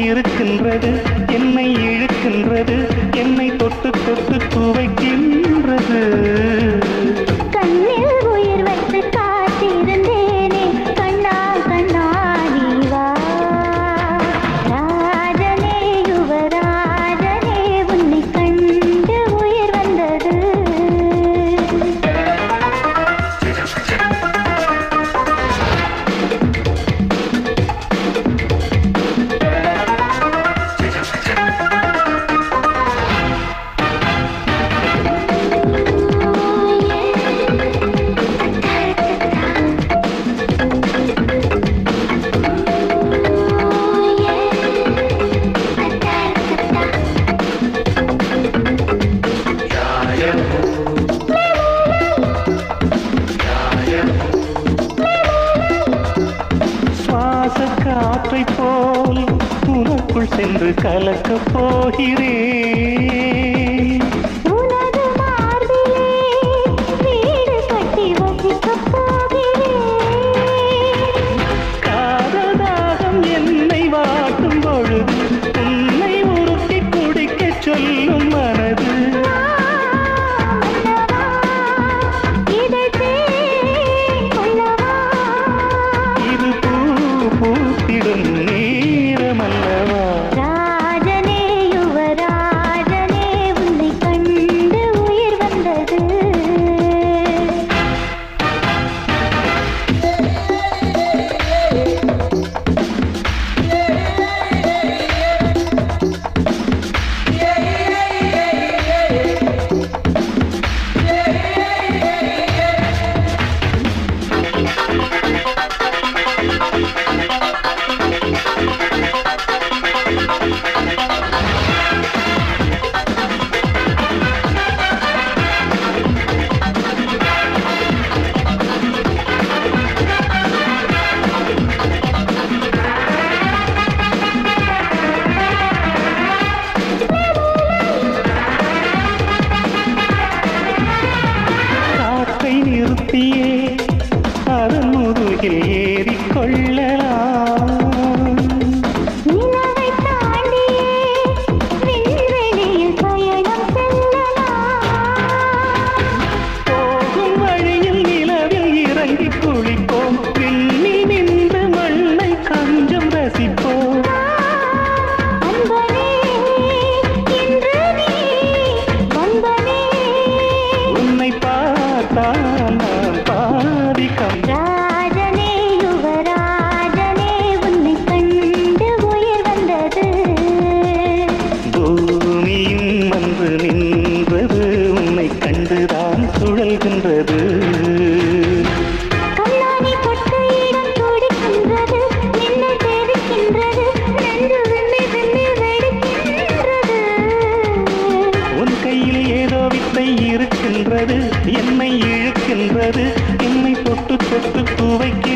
இருக்கின்றது என்னை இழுக்கின்றது என்னை தொட்டு தொட்டு துவைக்கின்றது கண்ணில் உயிர் வைத்து காத்திருந்தேனே கண்ணா கண்ணா நீவா ராஜனே யுவராஜனே உன்னை கண்டு உயிர் வந்தது காற்றை போல் உனக்குள் சென்று கலக்கப் போகிறேன் உனது மார்பிலே வீடு கட்டி வசிக்கப் போகிறேன் காதல் தாகம் என்னை வாட்டும் பொழுது உன்னை உருட்டி குடிக்கச் சொல்லும் மனது பூத்திடும் நேரமல்லவா ராஜனே யுவராஜனே உன்னை கண்டு உயிர் வந்தது நிறுத்தியே அதன் முதுகில் ஏறிக்கொள்ளலாம் நிலவை தாண்டியே விண்வெளியில் பயணம் செல்லலாம் போகும் வழியில் நிலவில் இறங்கி குளிப்போம் விண்ணில் நின்று மண்ணை கொஞ்சம் ரசிப்போம் அன்பனே இன்று நீ வந்தனே உன்னை பார்த்தால் ராஜனே யுவராஜனே உன்னை கண்டு உயிர் வந்தது பூமியும் வந்து நின்றது உன்னை கண்டுதான் சுழல்கின்றது கண்ணாடி தொட்ட இடம் துடிக்கின்றது நின்னை தெரிக்கின்றது நெஞ்சு விம்மி விம்மி வெடிக்கின்றது உன் கையில் ஏதோ வித்தை இருக்கின்றது என்னை இழுக்கின்றது என்னை தொட்டு தொட்டு துவைக்க